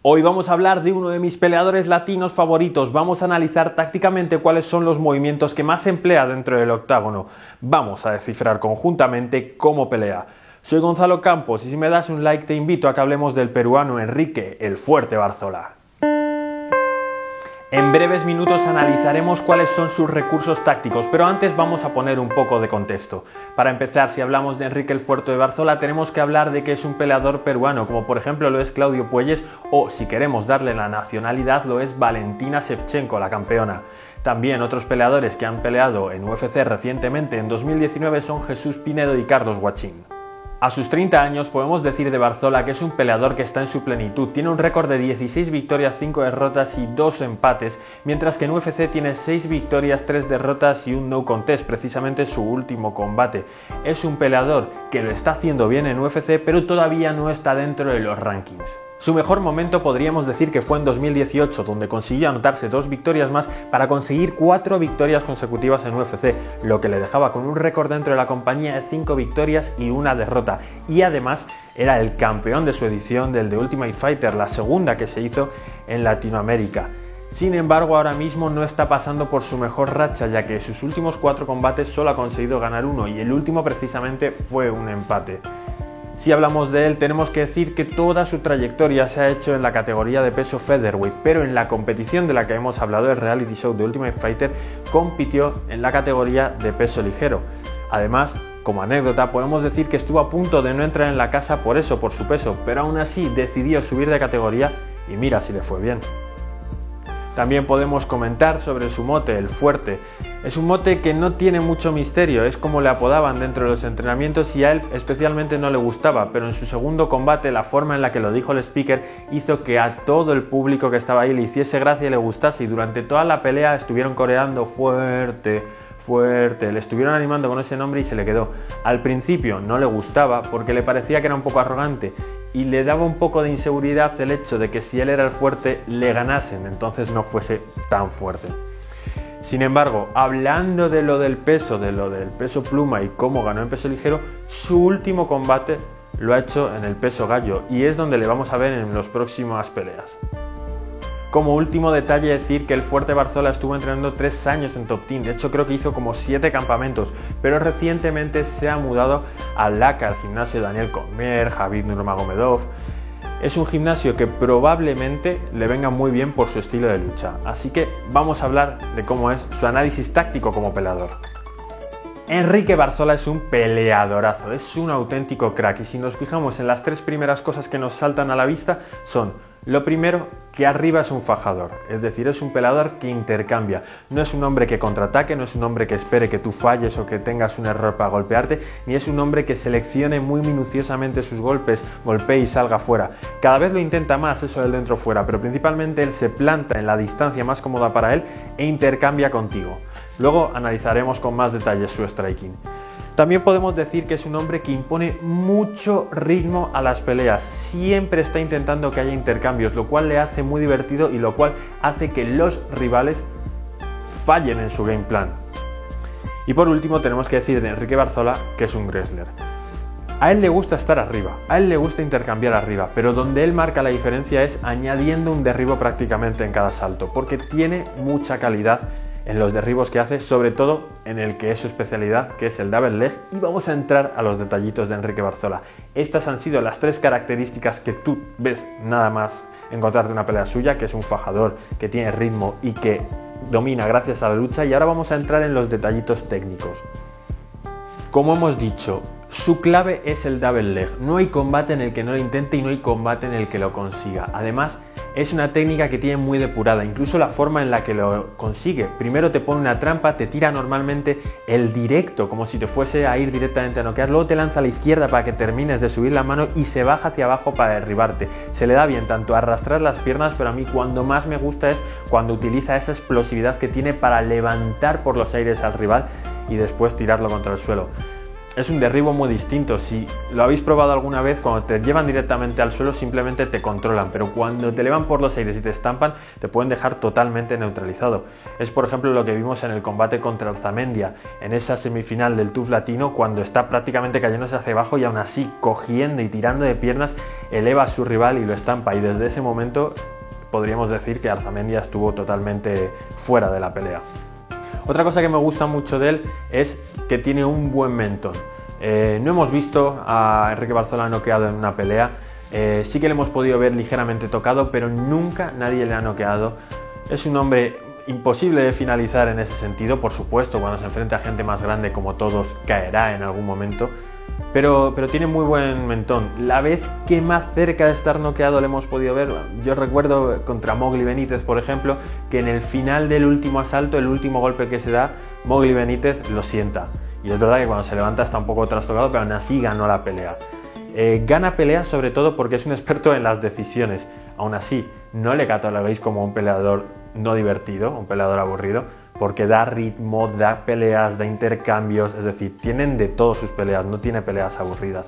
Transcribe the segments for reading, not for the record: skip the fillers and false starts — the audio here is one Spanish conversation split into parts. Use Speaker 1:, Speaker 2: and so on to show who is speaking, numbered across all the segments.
Speaker 1: Hoy vamos a hablar de uno de mis peleadores latinos favoritos. Vamos a analizar tácticamente cuáles son los movimientos que más emplea dentro del octágono. Vamos a descifrar conjuntamente cómo pelea. Soy Gonzalo Campos y si me das un like te invito a que hablemos del peruano Enrique "El Fuerte" Barzola. En breves minutos analizaremos cuáles son sus recursos tácticos, pero antes vamos a poner un poco de contexto. Para empezar, si hablamos de Enrique "El Fuerte" Barzola, tenemos que hablar de que es un peleador peruano, como por ejemplo lo es Claudio Puelles, o si queremos darle la nacionalidad, lo es Valentina Shevchenko, la campeona. También otros peleadores que han peleado en UFC recientemente, en 2019, son Jesús Pinedo y Carlos Huachín. A sus 30 años podemos decir de Barzola que es un peleador que está en su plenitud. Tiene un récord de 16 victorias, 5 derrotas y 2 empates, mientras que en UFC tiene 6 victorias, 3 derrotas y un no contest, precisamente su último combate. Es un peleador que lo está haciendo bien en UFC, pero todavía no está dentro de los rankings. Su mejor momento podríamos decir que fue en 2018, donde consiguió anotarse 2 victorias más para conseguir 4 victorias consecutivas en UFC, lo que le dejaba con un récord dentro de la compañía de 5 victorias y 1 derrota. Y además era el campeón de su edición del The Ultimate Fighter, la segunda que se hizo en Latinoamérica. Sin embargo, ahora mismo no está pasando por su mejor racha, ya que sus últimos 4 combates solo ha conseguido ganar 1 y el último precisamente fue un empate. Si hablamos de él, tenemos que decir que toda su trayectoria se ha hecho en la categoría de peso featherweight, pero en la competición de la que hemos hablado, el reality show de Ultimate Fighter, compitió en la categoría de peso ligero. Además, como anécdota, podemos decir que estuvo a punto de no entrar en la casa por su peso, pero aún así decidió subir de categoría y mira si le fue bien. También podemos comentar sobre su mote, "El Fuerte". Es un mote que no tiene mucho misterio, es como le apodaban dentro de los entrenamientos y a él especialmente no le gustaba, pero en su segundo combate la forma en la que lo dijo el speaker hizo que a todo el público que estaba ahí le hiciese gracia y le gustase, y durante toda la pelea estuvieron coreando "Fuerte, Fuerte", le estuvieron animando con ese nombre y se le quedó. Al principio no le gustaba porque le parecía que era un poco arrogante y le daba un poco de inseguridad el hecho de que si él era el fuerte le ganasen, entonces no fuese tan fuerte. Sin embargo, hablando de lo del peso pluma y cómo ganó en peso ligero, su último combate lo ha hecho en el peso gallo y es donde le vamos a ver en las próximas peleas. Como último detalle, decir que el Fuerte Barzola estuvo entrenando 3 años en Top Team. De hecho, creo que hizo como 7 campamentos, pero recientemente se ha mudado a LACA, al gimnasio de Daniel Cormier, Javid Nurmagomedov. Es un gimnasio que probablemente le venga muy bien por su estilo de lucha. Así que vamos a hablar de cómo es su análisis táctico como peleador. Enrique Barzola es un peleadorazo, es un auténtico crack, y si nos fijamos en las 3 primeras cosas que nos saltan a la vista son: lo primero, que arriba es un fajador, es decir, es un peleador que intercambia, no es un hombre que contraataque, no es un hombre que espere que tú falles o que tengas un error para golpearte, ni es un hombre que seleccione muy minuciosamente sus golpes, golpee y salga fuera. Cada vez lo intenta más eso del dentro fuera, pero principalmente él se planta en la distancia más cómoda para él e intercambia contigo. Luego analizaremos con más detalles su striking. También podemos decir que es un hombre que impone mucho ritmo a las peleas. Siempre está intentando que haya intercambios, lo cual le hace muy divertido y lo cual hace que los rivales fallen en su game plan. Y por último tenemos que decir de Enrique Barzola que es un wrestler. A él le gusta estar arriba, a él le gusta intercambiar arriba, pero donde él marca la diferencia es añadiendo un derribo prácticamente en cada salto, porque tiene mucha calidad en los derribos que hace, sobre todo en el que es su especialidad, que es el double leg, y vamos a entrar a los detallitos de Enrique Barzola. Estas han sido las 3 características que tú ves nada más encontrarte una pelea suya, que es un fajador, que tiene ritmo y que domina gracias a la lucha, y ahora vamos a entrar en los detallitos técnicos. Como hemos dicho, su clave es el double leg. No hay combate en el que no lo intente y no hay combate en el que lo consiga. Además, es una técnica que tiene muy depurada, incluso la forma en la que lo consigue. Primero te pone una trampa, te tira normalmente el directo, como si te fuese a ir directamente a noquear, luego te lanza a la izquierda para que termines de subir la mano y se baja hacia abajo para derribarte. Se le da bien tanto arrastrar las piernas, pero a mí cuando más me gusta es cuando utiliza esa explosividad que tiene para levantar por los aires al rival y después tirarlo contra el suelo. es un derribo muy distinto. Si lo habéis probado alguna vez, cuando te llevan directamente al suelo simplemente te controlan, pero cuando te elevan por los aires y te estampan te pueden dejar totalmente neutralizado. Es por ejemplo lo que vimos en el combate contra Arzamendia, en esa semifinal del TUF Latino, cuando está prácticamente cayéndose hacia abajo y aún así cogiendo y tirando de piernas eleva a su rival y lo estampa, y desde ese momento podríamos decir que Arzamendia estuvo totalmente fuera de la pelea. Otra cosa que me gusta mucho de él es que tiene un buen mentón. No hemos visto a Enrique Barzola noqueado en una pelea, sí que le hemos podido ver ligeramente tocado, pero nunca nadie le ha noqueado. Es un hombre imposible de finalizar en ese sentido, por supuesto, cuando se enfrenta a gente más grande como todos caerá en algún momento, pero tiene muy buen mentón. La vez que más cerca de estar noqueado le hemos podido ver, yo recuerdo contra Mowgli Benítez, por ejemplo, que en el final del último asalto, el último golpe que se da, Mowgli Benítez lo sienta. Y es verdad que cuando se levanta está un poco trastocado, pero aún así ganó la pelea. Gana peleas sobre todo porque es un experto en las decisiones. Aún así, no le cataloguéis como un peleador no divertido, un peleador aburrido, porque da ritmo, da peleas, da intercambios, es decir, tienen de todo sus peleas, no tiene peleas aburridas.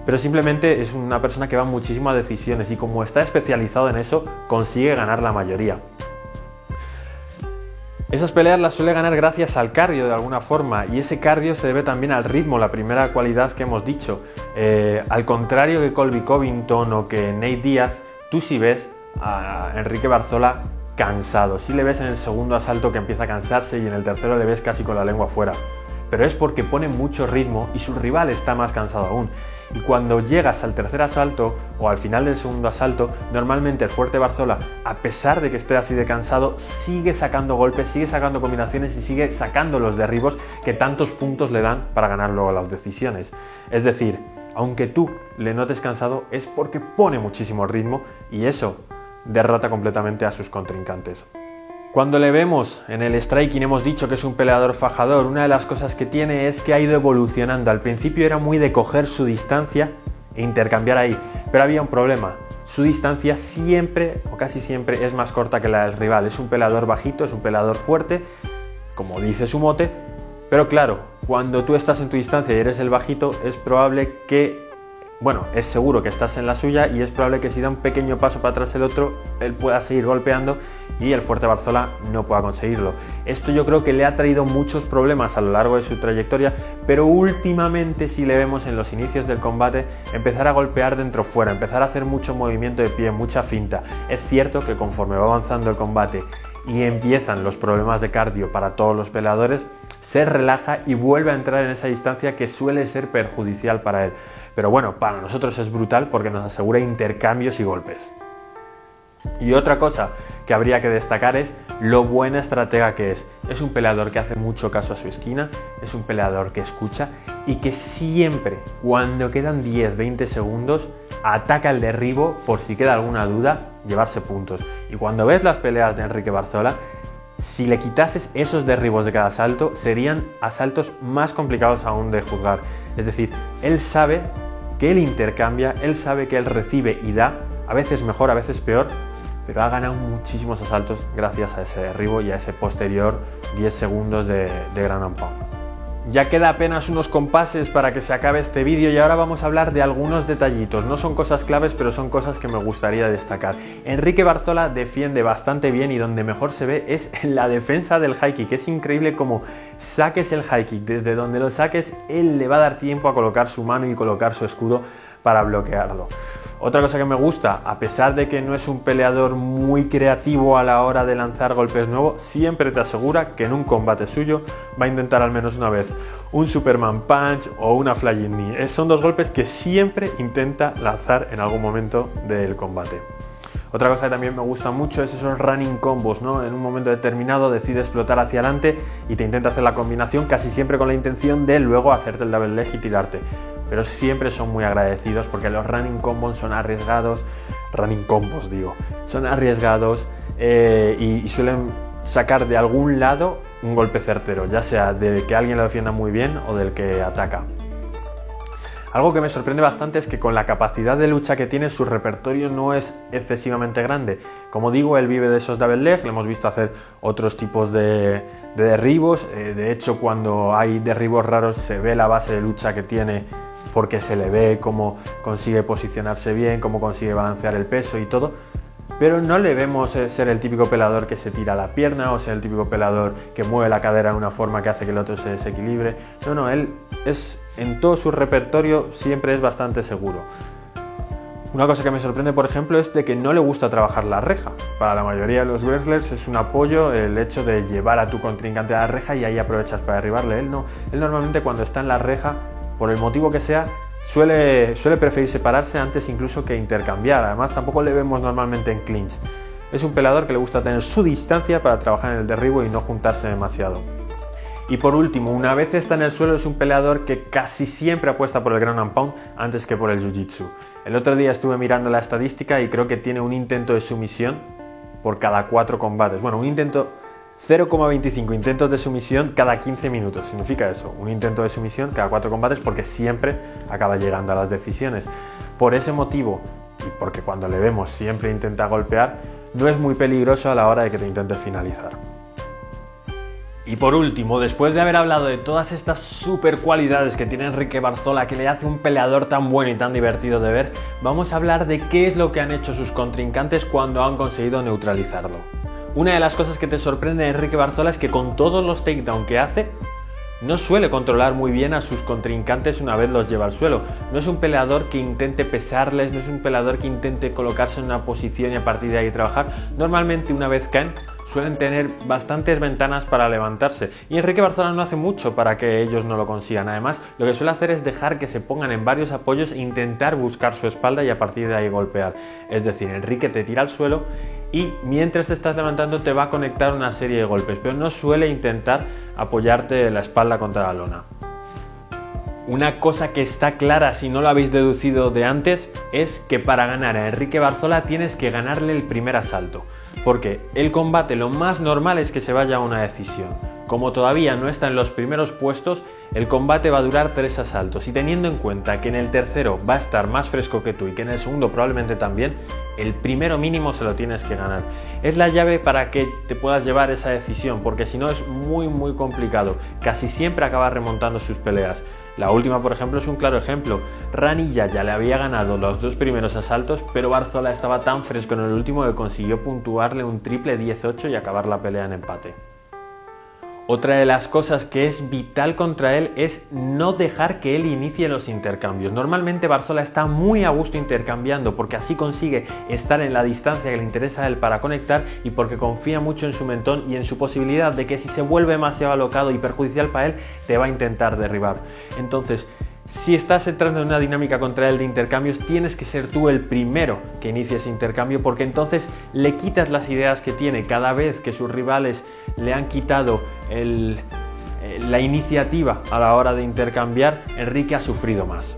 Speaker 1: Pero simplemente es una persona que va muchísimo a decisiones y como está especializado en eso, consigue ganar la mayoría. Esas peleas las suele ganar gracias al cardio de alguna forma, y ese cardio se debe también al ritmo, la primera cualidad que hemos dicho. Al contrario que Colby Covington o que Nate Diaz, tú sí ves a Enrique Barzola cansado. Sí le ves en el segundo asalto que empieza a cansarse y en el tercero le ves casi con la lengua fuera. Pero es porque pone mucho ritmo y su rival está más cansado aún. Y cuando llegas al tercer asalto o al final del segundo asalto, normalmente el fuerte Barzola, a pesar de que esté así de cansado, sigue sacando golpes, sigue sacando combinaciones y sigue sacando los derribos que tantos puntos le dan para ganar luego las decisiones. Es decir, aunque tú le notes cansado, es porque pone muchísimo ritmo y eso derrota completamente a sus contrincantes. Cuando le vemos en el striking, hemos dicho que es un peleador fajador. Una de las cosas que tiene es que ha ido evolucionando. Al principio era muy de coger su distancia e intercambiar ahí, pero había un problema. Su distancia siempre o casi siempre es más corta que la del rival. Es un peleador bajito, es un peleador fuerte, como dice su mote, pero claro, cuando tú estás en tu distancia y eres el bajito, es probable que, bueno, es seguro que estás en la suya y es probable que si da un pequeño paso para atrás el otro, él pueda seguir golpeando y el fuerte Barzola no pueda conseguirlo. Esto yo creo que le ha traído muchos problemas a lo largo de su trayectoria, pero últimamente sí le vemos en los inicios del combate empezar a golpear dentro-fuera, empezar a hacer mucho movimiento de pie, mucha finta. Es cierto que conforme va avanzando el combate y empiezan los problemas de cardio para todos los peleadores, se relaja y vuelve a entrar en esa distancia que suele ser perjudicial para él. Pero bueno, para nosotros es brutal porque nos asegura intercambios y golpes. Y otra cosa que habría que destacar es lo buena estratega que es. Es un peleador que hace mucho caso a su esquina, es un peleador que escucha y que siempre, cuando quedan 10-20 segundos, ataca el derribo por si queda alguna duda, llevarse puntos. Y cuando ves las peleas de Enrique Barzola, si le quitases esos derribos de cada asalto, serían asaltos más complicados aún de juzgar. Es decir, él sabe que él intercambia, él sabe que él recibe y da, a veces mejor, a veces peor, pero ha ganado muchísimos asaltos gracias a ese derribo y a ese posterior 10 segundos de ground and pound. Ya queda apenas unos compases para que se acabe este vídeo y ahora vamos a hablar de algunos detallitos. No son cosas claves, pero son cosas que me gustaría destacar. Enrique Barzola defiende bastante bien y donde mejor se ve es en la defensa del high kick. Es increíble como saques el high kick, desde donde lo saques, él le va a dar tiempo a colocar su mano y colocar su escudo para bloquearlo. Otra cosa que me gusta, a pesar de que no es un peleador muy creativo a la hora de lanzar golpes nuevos, siempre te asegura que en un combate suyo va a intentar al menos una vez un Superman Punch o una Flying Knee. Son dos golpes que siempre intenta lanzar en algún momento del combate. Otra cosa que también me gusta mucho es esos running combos, ¿no? En un momento determinado decide explotar hacia adelante y te intenta hacer la combinación casi siempre con la intención de luego hacerte el double leg y tirarte. Pero siempre son muy agradecidos porque los running combos son arriesgados, son arriesgados y suelen sacar de algún lado un golpe certero, ya sea del que alguien lo defienda muy bien o del que ataca. Algo que me sorprende bastante es que con la capacidad de lucha que tiene, su repertorio no es excesivamente grande. Como digo, él vive de esos double leg, le hemos visto hacer otros tipos de de derribos. De hecho, cuando hay derribos raros se ve la base de lucha que tiene, porque se le ve cómo consigue posicionarse bien, cómo consigue balancear el peso y todo. Pero no le vemos ser el típico peleador que se tira la pierna o ser el típico peleador que mueve la cadera de una forma que hace que el otro se desequilibre. No, él es, en todo su repertorio siempre es bastante seguro. Una cosa que me sorprende, por ejemplo, es de que no le gusta trabajar la reja. Para la mayoría de los wrestlers es un apoyo el hecho de llevar a tu contrincante a la reja y ahí aprovechas para derribarle. Él no. Él normalmente cuando está en la reja, por el motivo que sea, suele preferir separarse antes incluso que intercambiar. Además, tampoco le vemos normalmente en clinch. Es un peleador que le gusta tener su distancia para trabajar en el derribo y no juntarse demasiado. Y por último, una vez está en el suelo, es un peleador que casi siempre apuesta por el ground and pound antes que por el jiu-jitsu. El otro día estuve mirando la estadística y creo que tiene un intento de sumisión por cada 4 combates. Bueno, un intento, 0,25 intentos de sumisión cada 15 minutos. Significa eso, un intento de sumisión cada 4 combates, porque siempre acaba llegando a las decisiones. Por ese motivo, y porque cuando le vemos siempre intenta golpear, no es muy peligroso a la hora de que te intentes finalizar. Y por último, después de haber hablado de todas estas super cualidades que tiene Enrique Barzola, que le hace un peleador tan bueno y tan divertido de ver, vamos a hablar de qué es lo que han hecho sus contrincantes cuando han conseguido neutralizarlo. Una de las cosas que te sorprende de Enrique Barzola es que con todos los takedowns que hace, no suele controlar muy bien a sus contrincantes una vez los lleva al suelo. No es un peleador que intente pesarles, no es un peleador que intente colocarse en una posición y a partir de ahí trabajar. Normalmente una vez caen, suelen tener bastantes ventanas para levantarse, y Enrique Barzola no hace mucho para que ellos no lo consigan. Además, lo que suele hacer es dejar que se pongan en varios apoyos e intentar buscar su espalda y a partir de ahí golpear. Es decir, Enrique te tira al suelo y mientras te estás levantando te va a conectar una serie de golpes, pero no suele intentar apoyarte la espalda contra la lona. Una cosa que está clara, si no lo habéis deducido de antes, es que para ganar a Enrique Barzola tienes que ganarle el primer asalto. Porque el combate lo más normal es que se vaya a una decisión. Como todavía no está en los primeros puestos, el combate va a durar 3 asaltos, y teniendo en cuenta que en el tercero va a estar más fresco que tú y que en el segundo probablemente también, el primero mínimo se lo tienes que ganar. Es la llave para que te puedas llevar esa decisión, porque si no es muy complicado. Casi siempre acabas remontando sus peleas. La última, por ejemplo, es un claro ejemplo. Rani Yaya le había ganado los 2 primeros asaltos, pero Barzola estaba tan fresco en el último que consiguió puntuarle un triple 10-8 y acabar la pelea en empate. Otra de las cosas que es vital contra él es no dejar que él inicie los intercambios. Normalmente Barzola está muy a gusto intercambiando porque así consigue estar en la distancia que le interesa a él para conectar y porque confía mucho en su mentón y en su posibilidad de que si se vuelve demasiado alocado y perjudicial para él, te va a intentar derribar. Entonces, si estás entrando en una dinámica contra él de intercambios, tienes que ser tú el primero que inicie ese intercambio, porque entonces le quitas las ideas que tiene. Cada vez que sus rivales le han quitado la iniciativa a la hora de intercambiar, Enrique ha sufrido más.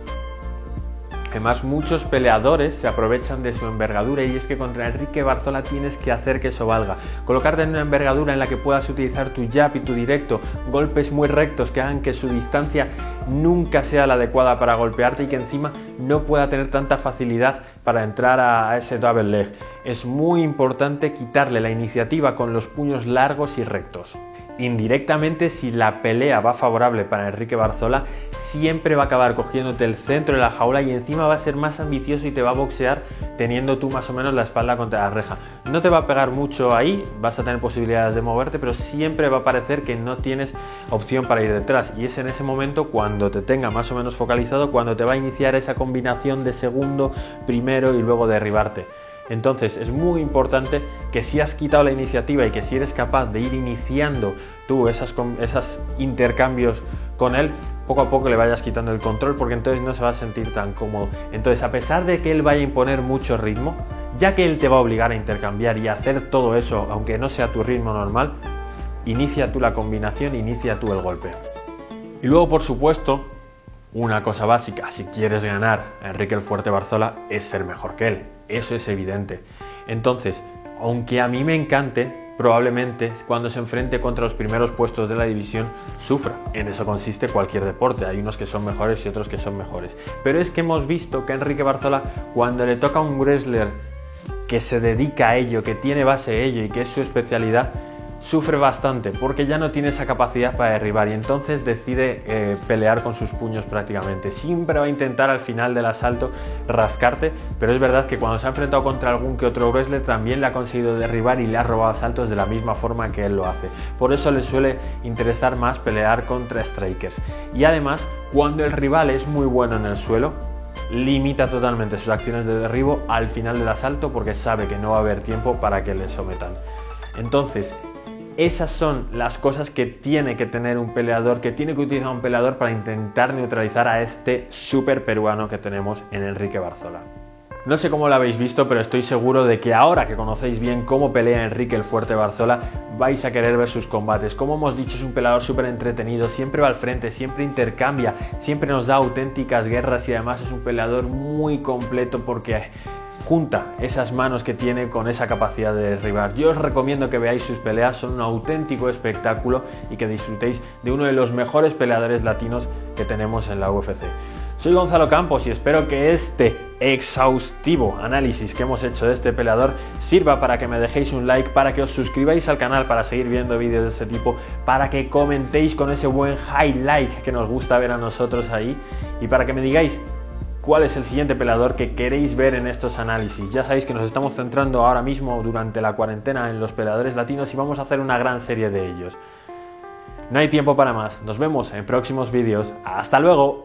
Speaker 1: Además, muchos peleadores se aprovechan de su envergadura, y es que contra Enrique Barzola tienes que hacer que eso valga. Colocarte en una envergadura en la que puedas utilizar tu jab y tu directo, golpes muy rectos que hagan que su distancia nunca sea la adecuada para golpearte y que encima no pueda tener tanta facilidad para entrar a ese double leg. Es muy importante quitarle la iniciativa con los puños largos y rectos. Indirectamente, si la pelea va favorable para Enrique Barzola, siempre va a acabar cogiéndote el centro de la jaula y encima va a ser más ambicioso y te va a boxear teniendo tú más o menos la espalda contra la reja. No te va a pegar mucho ahí, vas a tener posibilidades de moverte, pero siempre va a parecer que no tienes opción para ir detrás, y es en ese momento, cuando te tenga más o menos focalizado, cuando te va a iniciar esa combinación de segundo, primero y luego derribarte. Entonces es muy importante que si has quitado la iniciativa y que si eres capaz de ir iniciando tú esos intercambios con él, poco a poco le vayas quitando el control, porque entonces no se va a sentir tan cómodo. Entonces, a pesar de que él vaya a imponer mucho ritmo, ya que él te va a obligar a intercambiar y a hacer todo eso, aunque no sea tu ritmo normal, inicia tú la combinación, inicia tú el golpe. Y luego, por supuesto, una cosa básica, si quieres ganar a Enrique el Fuerte Barzola, es ser mejor que él. Eso es evidente. Entonces, aunque a mí me encante, probablemente cuando se enfrente contra los primeros puestos de la división sufra. En eso consiste cualquier deporte. Hay unos que son mejores y otros que son mejores. Pero es que hemos visto que Enrique Barzola, cuando le toca a un wrestler que se dedica a ello, que tiene base a ello y que es su especialidad, sufre bastante porque ya no tiene esa capacidad para derribar y entonces decide pelear con sus puños prácticamente. Siempre va a intentar al final del asalto rascarte, pero es verdad que cuando se ha enfrentado contra algún que otro wrestler también le ha conseguido derribar y le ha robado asaltos de la misma forma que él lo hace. Por eso le suele interesar más pelear contra strikers. Y además, cuando el rival es muy bueno en el suelo, limita totalmente sus acciones de derribo al final del asalto porque sabe que no va a haber tiempo para que le sometan. Entonces, esas son las cosas que tiene que tener un peleador, que tiene que utilizar un peleador para intentar neutralizar a este súper peruano que tenemos en Enrique Barzola. No sé cómo lo habéis visto, pero estoy seguro de que ahora que conocéis bien cómo pelea Enrique el Fuerte Barzola, vais a querer ver sus combates. Como hemos dicho, es un peleador súper entretenido, siempre va al frente, siempre intercambia, siempre nos da auténticas guerras y además es un peleador muy completo porque junta esas manos que tiene con esa capacidad de derribar. Yo os recomiendo que veáis sus peleas, son un auténtico espectáculo y que disfrutéis de uno de los mejores peleadores latinos que tenemos en la UFC. Soy Gonzalo Campos y espero que este exhaustivo análisis que hemos hecho de este peleador sirva para que me dejéis un like, para que os suscribáis al canal para seguir viendo vídeos de este tipo, para que comentéis con ese buen highlight que nos gusta ver a nosotros ahí y para que me digáis cuál es el siguiente peleador que queréis ver en estos análisis. Ya sabéis que nos estamos centrando ahora mismo durante la cuarentena en los peleadores latinos y vamos a hacer una gran serie de ellos. No hay tiempo para más, nos vemos en próximos vídeos. ¡Hasta luego!